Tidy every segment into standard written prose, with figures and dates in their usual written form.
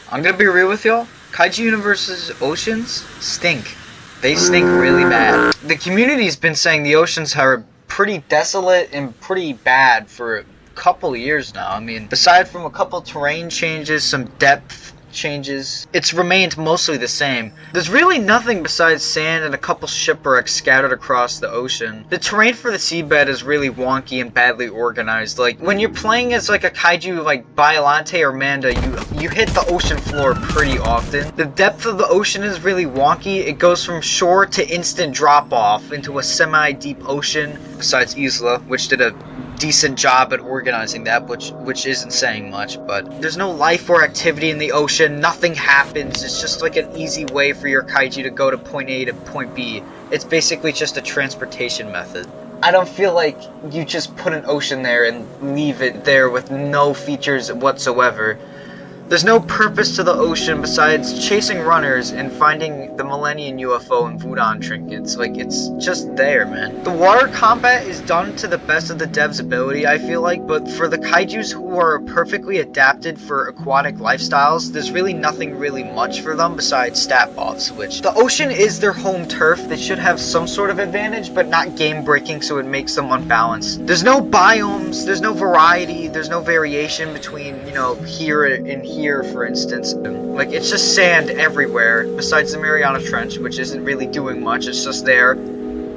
I'm gonna be real with y'all. Kaiju Universe's oceans stink. They stink really bad. The community's been saying the oceans are pretty desolate and pretty bad for a couple years now. I mean, aside from a couple terrain changes, some depth changes, it's remained mostly the same. There's really nothing besides sand and a couple shipwrecks scattered across the ocean. The terrain for the seabed is really wonky and badly organized. Like, when you're playing as like a kaiju like Biollante or Manda, you hit the ocean floor pretty often. The depth of the ocean is really wonky. It goes from shore to instant drop off into a semi-deep ocean, besides Isla, which did a decent job at organizing that, which isn't saying much. But there's no life or activity in the ocean. Nothing happens. It's just like an easy way for your kaiju to go to point A to point B. It's basically just a transportation method. I don't feel like you just put an ocean there and leave it there with no features whatsoever. There's no purpose to the ocean besides chasing runners and finding the Millennium UFO and Voodoo trinkets. Like, it's just there, man. The water combat is done to the best of the devs' ability, I feel like, but for the kaijus who are perfectly adapted for aquatic lifestyles, there's really nothing really much for them besides stat buffs, which the ocean is their home turf. They should have some sort of advantage, but not game-breaking, so it makes them unbalanced. There's no biomes, there's no variety, there's no variation between, you know, here and here, for instance. Like, it's just sand everywhere, besides the Mariana Trench, which isn't really doing much. It's just there.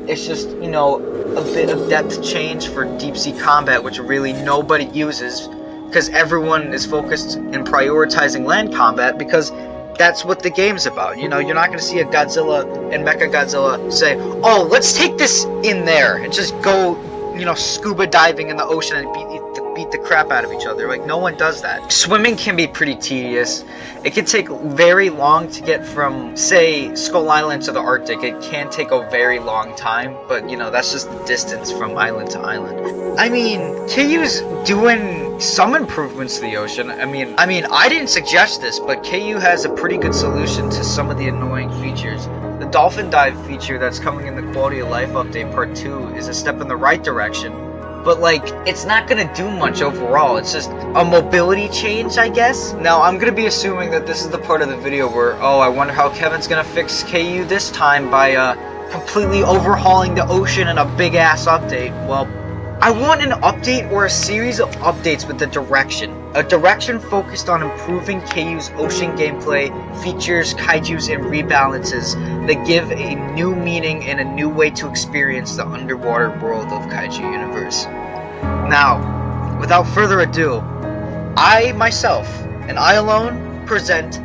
It's just, you know, a bit of depth change for deep sea combat, which really nobody uses, because everyone is focused in prioritizing land combat, because that's what the game's about. You know, you're not going to see a Godzilla and Mechagodzilla say, oh, let's take this in there, and just go, you know, scuba diving in the ocean and beat the crap out of each other. Like, no one does that. Swimming can be pretty tedious. It can take very long to get from, say, Skull Island to the Arctic. It can take a very long time, but, you know, that's just the distance from island to island. I mean, KU's doing some improvements to the ocean. I mean, I didn't suggest this, but KU has a pretty good solution to some of the annoying features. The Dolphin Dive feature that's coming in the Quality of Life Update Part 2 is a step in the right direction, but, like, it's not gonna do much overall. It's just a mobility change, I guess. Now, I'm gonna be assuming that this is the part of the video where, oh, I wonder how Kevin's gonna fix KU this time by, completely overhauling the ocean in a big-ass update. Well, I want an update or a series of updates with a direction. A direction focused on improving KU's ocean gameplay, features, kaijus, and rebalances that give a new meaning and a new way to experience the underwater world of Kaiju Universe. Now, without further ado, I myself, and I alone, present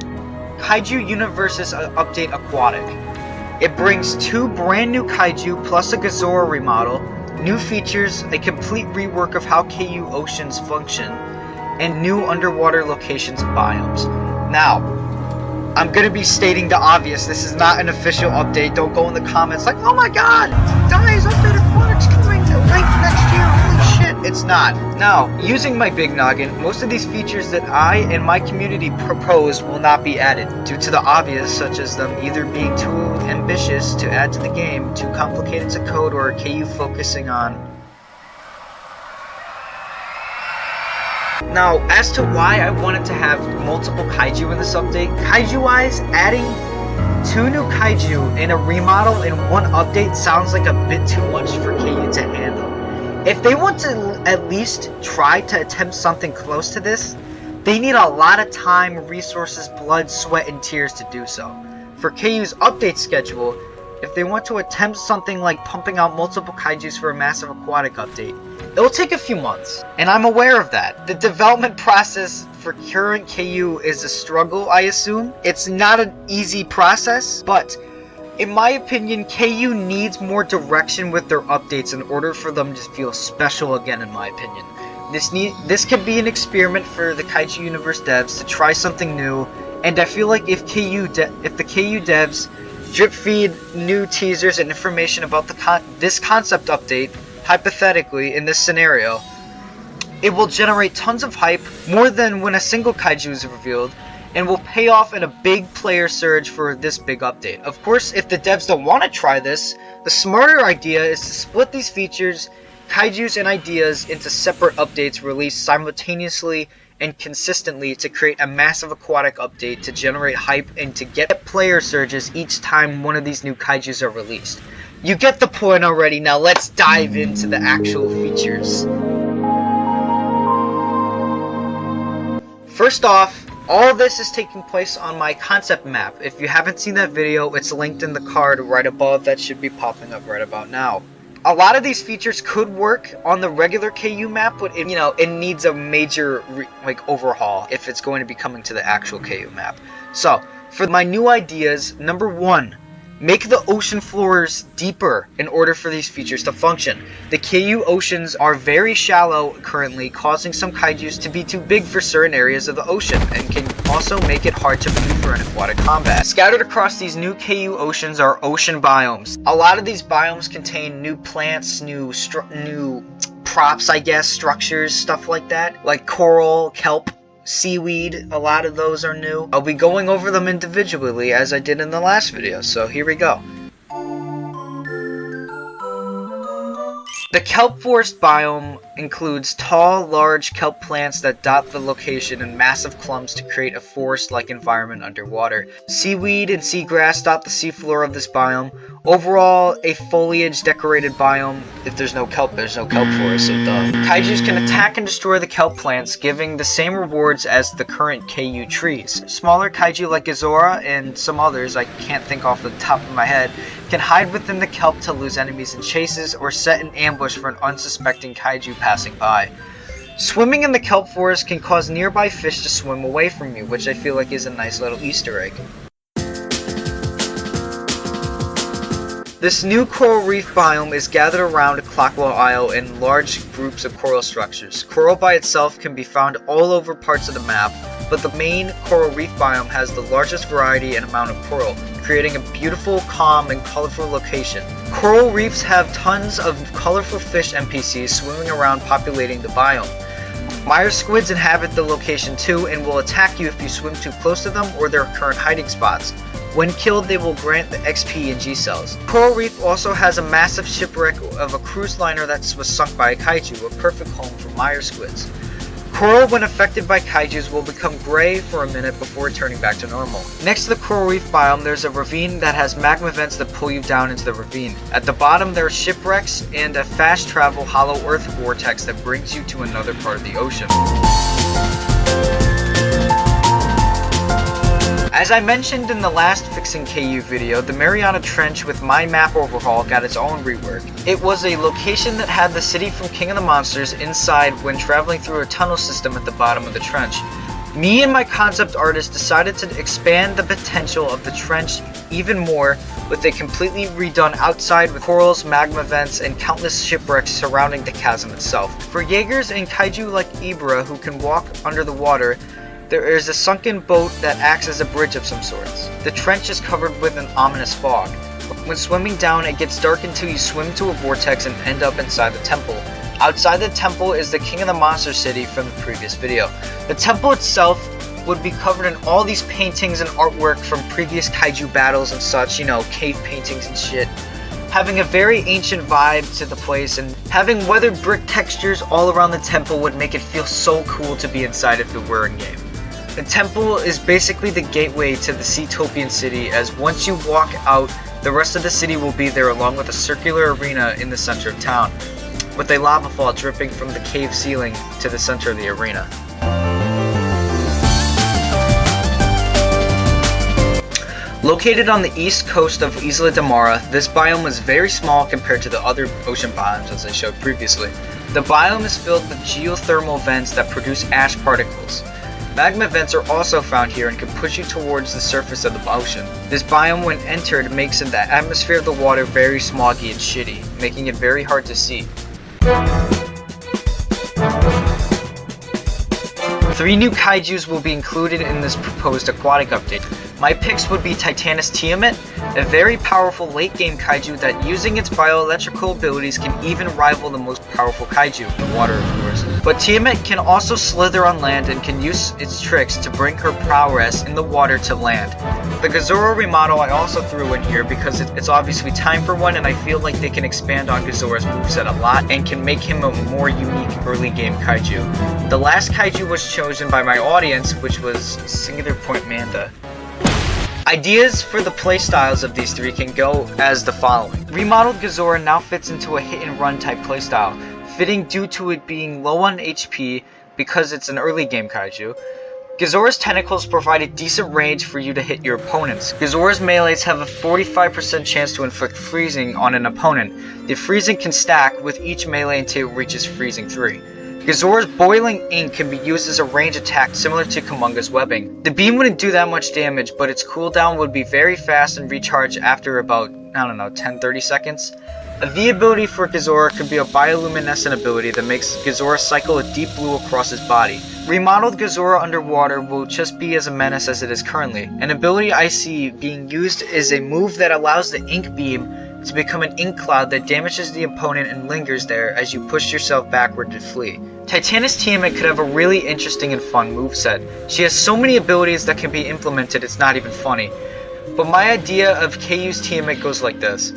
Kaiju Universe's Update Aquatic. It brings 2 brand new kaiju plus a Gezora remodel, new features, a complete rework of how KU oceans function, and new underwater locations and biomes. Now, I'm gonna be stating the obvious. This is not an official update. Don't go in the comments like, oh my god, guys, Update Aquatic's coming late next year, holy shit. It's not. Now, using my big noggin, most of these features that I and my community propose will not be added, due to the obvious, such as them either being too ambitious to add to the game, too complicated to code, or KU focusing on. Now, as to why I wanted to have multiple kaiju in this update, kaiju-wise, adding 2 new kaiju in a remodel in one update sounds like a bit too much for KU to handle. If they want to at least try to attempt something close to this, they need a lot of time, resources, blood, sweat, and tears to do so. For KU's update schedule, if they want to attempt something like pumping out multiple kaijus for a massive aquatic update, it will take a few months, and I'm aware of that. The development process for current KU is a struggle, I assume. It's not an easy process, but in my opinion, KU needs more direction with their updates in order for them to feel special again, in my opinion. This could be an experiment for the Kaiju Universe devs to try something new, and I feel like if the KU devs drip feed new teasers and information about this concept update, hypothetically, in this scenario, it will generate tons of hype, more than when a single kaiju is revealed, and will pay off in a big player surge for this big update. Of course, if the devs don't want to try this, the smarter idea is to split these features, kaijus, and ideas into separate updates released simultaneously and consistently to create a massive aquatic update to generate hype and to get player surges each time one of these new kaijus are released. You get the point already. Now let's dive into the actual features. First off, all of this is taking place on my concept map. If you haven't seen that video, it's linked in the card right above. That should be popping up right about now. A lot of these features could work on the regular KU map, but it needs a major overhaul if it's going to be coming to the actual KU map. So, for my new ideas, number 1, make the ocean floors deeper in order for these features to function. The KU oceans are very shallow currently, causing some kaijus to be too big for certain areas of the ocean, and can also make it hard to maneuver in aquatic combat. Scattered across these new KU oceans are ocean biomes. A lot of these biomes contain new plants, new props, I guess, structures, stuff like that, like coral, kelp, seaweed. A lot of those are new. I'll be going over them individually as I did in the last video, so here we go. The kelp forest biome includes tall, large kelp plants that dot the location in massive clumps to create a forest-like environment underwater. Seaweed and seagrass dot the seafloor of this biome. Overall, a foliage-decorated biome. If there's no kelp, there's no kelp forest, so duh. Kaijus can attack and destroy the kelp plants, giving the same rewards as the current KU trees. Smaller kaiju like Gezora and some others, I can't think off the top of my head, can hide within the kelp to lose enemies in chases or set an ambush for an unsuspecting kaiju passing by. Swimming in the kelp forest can cause nearby fish to swim away from you, which I feel like is a nice little Easter egg. This new coral reef biome is gathered around Clockwell Isle in large groups of coral structures. Coral by itself can be found all over parts of the map, but the main coral reef biome has the largest variety and amount of coral, creating a beautiful, calm, and colorful location. Coral reefs have tons of colorful fish NPCs swimming around populating the biome. Mire squids inhabit the location too and will attack you if you swim too close to them or their current hiding spots. When killed, they will grant the XP and G cells. Coral Reef also has a massive shipwreck of a cruise liner that was sunk by a kaiju, a perfect home for mire squids. Coral, when affected by kaijus, will become gray for a minute before turning back to normal. Next to the coral reef biome, there's a ravine that has magma vents that pull you down into the ravine. At the bottom, there are shipwrecks and a fast travel hollow earth vortex that brings you to another part of the ocean. As I mentioned in the last Fixing KU video, the Mariana Trench with my map overhaul got its own rework. It was a location that had the city from King of the Monsters inside when traveling through a tunnel system at the bottom of the trench. Me and my concept artist decided to expand the potential of the trench even more with a completely redone outside with corals, magma vents, and countless shipwrecks surrounding the chasm itself. For Jaegers and kaiju like Ibra who can walk under the water, there is a sunken boat that acts as a bridge of some sorts. The trench is covered with an ominous fog. When swimming down, it gets dark until you swim to a vortex and end up inside the temple. Outside the temple is the King of the Monster City from the previous video. The temple itself would be covered in all these paintings and artwork from previous kaiju battles and such, cave paintings and shit. Having a very ancient vibe to the place, and having weathered brick textures all around the temple would make it feel so cool to be inside if it were in game. The temple is basically the gateway to the Seatopian city, as once you walk out, the rest of the city will be there along with a circular arena in the center of town, with a lava fall dripping from the cave ceiling to the center of the arena. Located on the east coast of Isla de Mara, this biome was very small compared to the other ocean biomes as I showed previously. The biome is filled with geothermal vents that produce ash particles. Magma vents are also found here and can push you towards the surface of the ocean. This biome, when entered, makes the atmosphere of the water very smoggy and shitty, making it very hard to see. 3 new kaijus will be included in this proposed aquatic update. My picks would be Titanus Tiamat, a very powerful late-game kaiju that, using its bioelectrical abilities, can even rival the most powerful kaiju, in the water of course. But Tiamat can also slither on land and can use its tricks to bring her prowess in the water to land. The Gezora Remodel I also threw in here because it's obviously time for one, and I feel like they can expand on Gezora's moveset a lot and can make him a more unique early game Kaiju. The last Kaiju was chosen by my audience, which was Singular Point Manda. Ideas for the playstyles of these three can go as the following. Remodeled Gezora now fits into a hit and run type playstyle, fitting due to it being low on HP because it's an early game Kaiju. Gezora's tentacles provide a decent range for you to hit your opponents. Gezora's melees have a 45% chance to inflict freezing on an opponent. The freezing can stack with each melee until it reaches freezing 3. Gezora's boiling ink can be used as a range attack similar to Kumunga's webbing. The beam wouldn't do that much damage, but its cooldown would be very fast and recharge after about, 10-30 seconds. A V ability for Gezora could be a bioluminescent ability that makes Gezora cycle a deep blue across his body. Remodeled Gezora underwater will just be as a menace as it is currently. An ability I see being used is a move that allows the ink beam to become an ink cloud that damages the opponent and lingers there as you push yourself backward to flee. Titanus Tiamat could have a really interesting and fun moveset. She has so many abilities that can be implemented it's not even funny. But my idea of KU's Tiamat goes like this.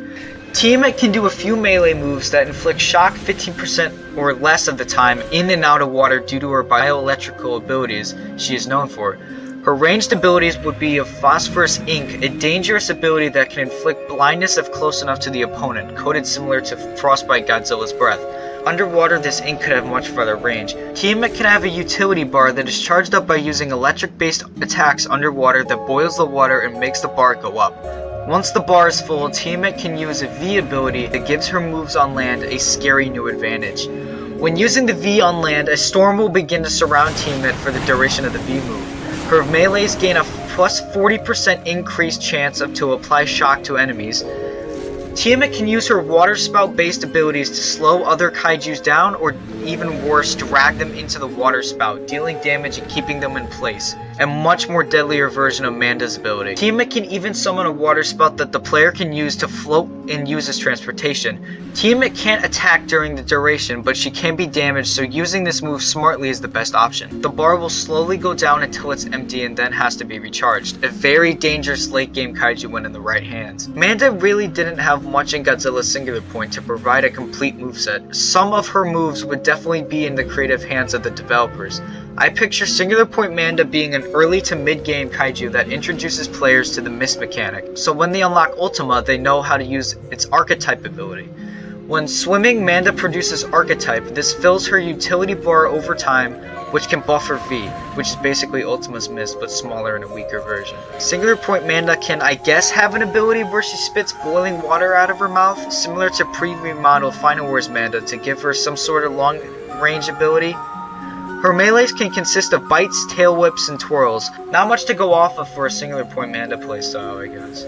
Tiamat can do a few melee moves that inflict shock 15% or less of the time in and out of water due to her bioelectrical abilities she is known for. Her ranged abilities would be of Phosphorus Ink, a dangerous ability that can inflict blindness if close enough to the opponent, coded similar to Frostbite Godzilla's breath. Underwater, this ink could have much further range. Tiamat can have a utility bar that is charged up by using electric-based attacks underwater that boils the water and makes the bar go up. Once the bar is full, Tiamat can use a V ability that gives her moves on land a scary new advantage. When using the V on land, a storm will begin to surround Tiamat for the duration of the V move. Her melees gain a plus 40% increased chance to apply shock to enemies. Tiamat can use her water spout based abilities to slow other kaijus down, or even worse, drag them into the water spout, dealing damage and keeping them in place. A much more deadlier version of Manda's ability. Tiamat can even summon a water spout that the player can use to float and use as transportation. Tiamat can't attack during the duration, but she can be damaged, so using this move smartly is the best option. The bar will slowly go down until it's empty and then has to be recharged. A very dangerous late game kaiju when in the right hands. Manda really didn't have much in Godzilla's Singular Point to provide a complete moveset. Some of her moves would definitely be in the creative hands of the developers. I picture Singular Point Manda being an early to mid-game kaiju that introduces players to the mist mechanic, so when they unlock Ultima, they know how to use its archetype ability. When swimming, Manda produces archetype. This fills her utility bar over time, which can buff her V, which is basically Ultima's mist, but smaller and a weaker version. Singular Point Manda can, I guess, have an ability where she spits boiling water out of her mouth, similar to pre-remodeled Final Wars Manda, to give her some sort of long-range ability. Her melees can consist of bites, tail whips, and twirls. Not much to go off of for a Singular Point Manda playstyle, I guess.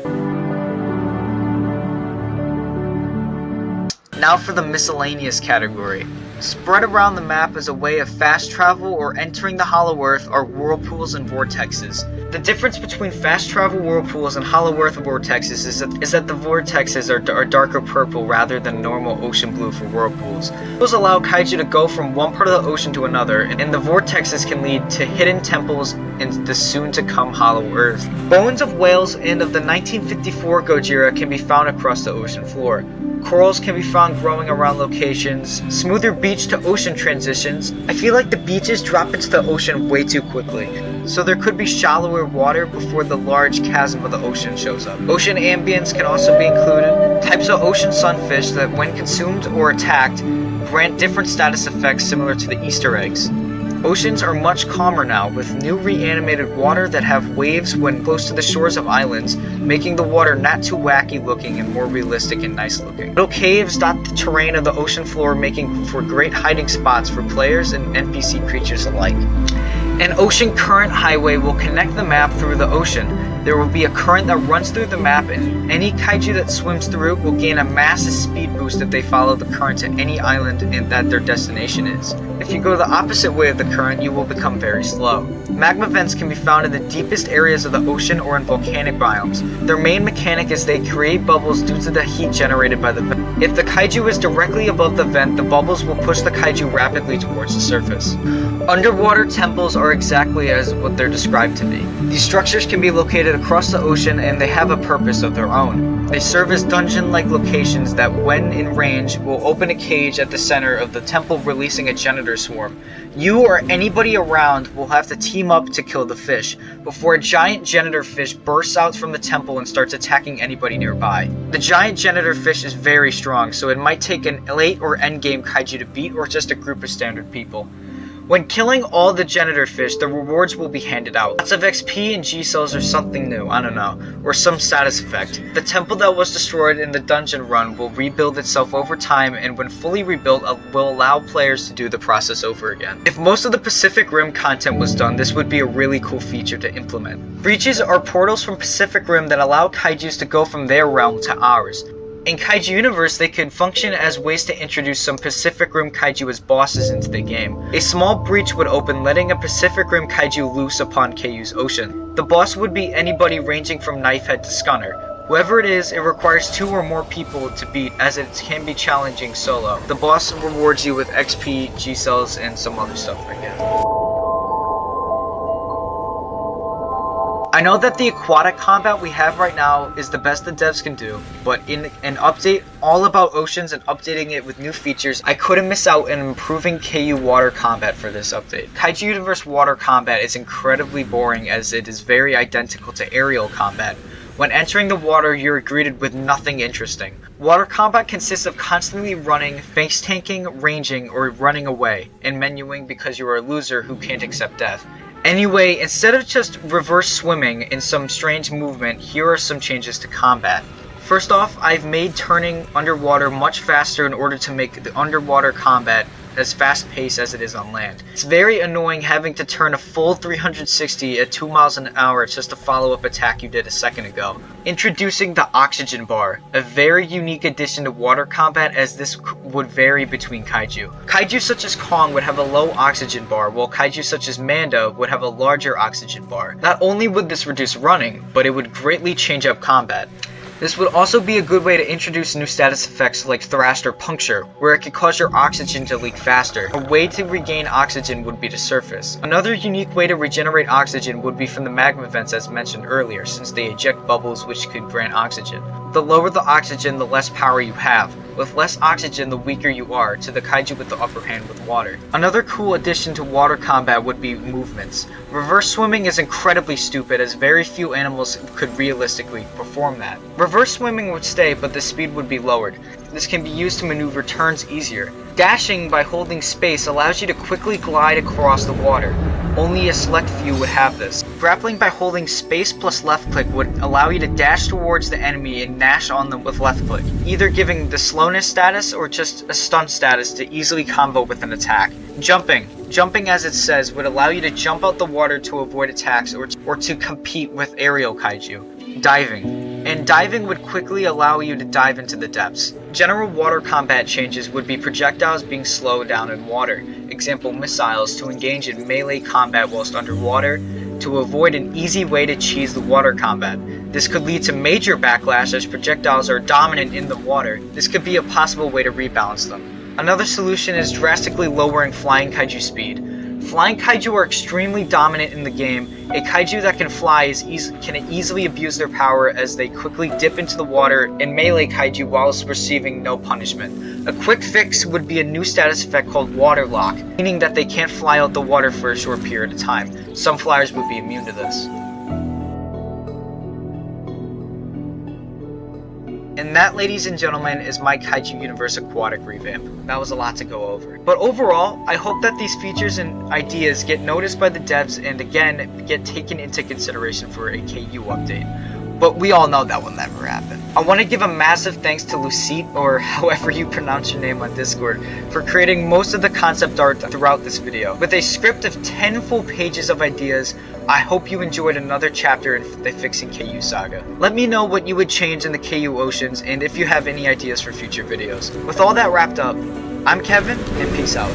Now for the miscellaneous category. Spread around the map as a way of fast travel or entering the Hollow Earth are whirlpools and vortexes. The difference between fast travel whirlpools and Hollow Earth vortexes is that the vortexes are darker purple rather than normal ocean blue for whirlpools. Those allow kaiju to go from one part of the ocean to another, and the vortexes can lead to hidden temples in the soon-to-come Hollow Earth. Bones of whales and of the 1954 Gojira can be found across the ocean floor. Corals can be found growing around locations. Smoother beach to ocean transitions. I feel like the beaches drop into the ocean way too quickly, so there could be shallower water before the large chasm of the ocean shows up. Ocean ambience can also be included. Types of ocean sunfish that, when consumed or attacked, grant different status effects similar to the Easter eggs. Oceans are much calmer now, with new reanimated water that have waves when close to the shores of islands, making the water not too wacky looking and more realistic and nice looking. Little caves dot the terrain of the ocean floor, making for great hiding spots for players and NPC creatures alike. An ocean current highway will connect the map through the ocean. There will be a current that runs through the map, and any kaiju that swims through will gain a massive speed boost if they follow the current to any island and that their destination is. If you go the opposite way of the current, you will become very slow. Magma vents can be found in the deepest areas of the ocean or in volcanic biomes. Their main mechanic is they create bubbles due to the heat generated by the vent. If the kaiju is directly above the vent, the bubbles will push the kaiju rapidly towards the surface. Underwater temples are exactly as what they're described to be. These structures can be located across the ocean and they have a purpose of their own. They serve as dungeon-like locations that, when in range, will open a cage at the center of the temple, releasing a janitor swarm. You or anybody around will have to team up to kill the fish, before a giant janitor fish bursts out from the temple and starts attacking anybody nearby. The giant janitor fish is very strong, so it might take an late or endgame kaiju to beat, or just a group of standard people. When killing all the janitor fish, the rewards will be handed out. Lots of XP and G cells or something new, I don't know, or some status effect. The temple that was destroyed in the dungeon run will rebuild itself over time, and when fully rebuilt will allow players to do the process over again. If most of the Pacific Rim content was done, this would be a really cool feature to implement. Breaches are portals from Pacific Rim that allow kaijus to go from their realm to ours. In Kaiju Universe, they could function as ways to introduce some Pacific Rim Kaiju as bosses into the game. A small breach would open, letting a Pacific Rim Kaiju loose upon KU's ocean. The boss would be anybody ranging from Knifehead to Scunner. Whoever it is, it requires 2 or more people to beat, as it can be challenging solo. The boss rewards you with XP, G cells, and some other stuff again. I know that the aquatic combat we have right now is the best the devs can do, but in an update all about oceans and updating it with new features, I couldn't miss out on improving KU water combat for this update. Kaiju Universe water combat is incredibly boring, as it is very identical to aerial combat. When entering the water, you're greeted with nothing interesting. Water combat consists of constantly running, face tanking, ranging, or running away, and menuing because you are a loser who can't accept death. Anyway, instead of just reverse swimming in some strange movement, here are some changes to combat. First off, I've made turning underwater much faster in order to make the underwater combat as fast-paced as it is on land. It's very annoying having to turn a full 360 at 2 miles an hour just to follow up attack you did a second ago. Introducing the oxygen bar, a very unique addition to water combat, as this would vary between kaiju. Kaiju such as Kong would have a low oxygen bar, while kaiju such as Manda would have a larger oxygen bar. Not only would this reduce running, but it would greatly change up combat. This would also be a good way to introduce new status effects like thrust or puncture, where it could cause your oxygen to leak faster. A way to regain oxygen would be to surface. Another unique way to regenerate oxygen would be from the magma vents as mentioned earlier, since they eject bubbles which could grant oxygen. The lower the oxygen, the less power you have. With less oxygen, the weaker you are, to the kaiju with the upper hand with water. Another cool addition to water combat would be movements. Reverse swimming is incredibly stupid, as very few animals could realistically perform that. Reverse swimming would stay, but the speed would be lowered. This can be used to maneuver turns easier. Dashing by holding space allows you to quickly glide across the water. Only a select few would have this. Grappling by holding space plus left click would allow you to dash towards the enemy and dash on them with left click, either giving the slowness status or just a stun status to easily combo with an attack. Jumping as it says would allow you to jump out the water to avoid attacks or to compete with aerial kaiju. Diving would quickly allow you to dive into the depths. General water combat changes would be projectiles being slowed down in water, example missiles to engage in melee combat whilst underwater, to avoid an easy way to cheese the water combat. This could lead to major backlash as projectiles are dominant in the water. This could be a possible way to rebalance them. Another solution is drastically lowering flying kaiju speed. Flying kaiju are extremely dominant in the game. A kaiju that can fly can easily abuse their power as they quickly dip into the water and melee kaiju whilst receiving no punishment. A quick fix would be a new status effect called water lock, meaning that they can't fly out the water for a short period of time. Some flyers would be immune to this. And that, ladies and gentlemen, is my Kaiju Universe Aquatic revamp. That was a lot to go over. But overall, I hope that these features and ideas get noticed by the devs and again, get taken into consideration for a KU update. But we all know that will never happen. I want to give a massive thanks to Lucite, or however you pronounce your name on Discord, for creating most of the concept art throughout this video. With a script of 10 full pages of ideas, I hope you enjoyed another chapter in the Fixing KU saga. Let me know what you would change in the KU oceans and if you have any ideas for future videos. With all that wrapped up, I'm Kevin, and peace out.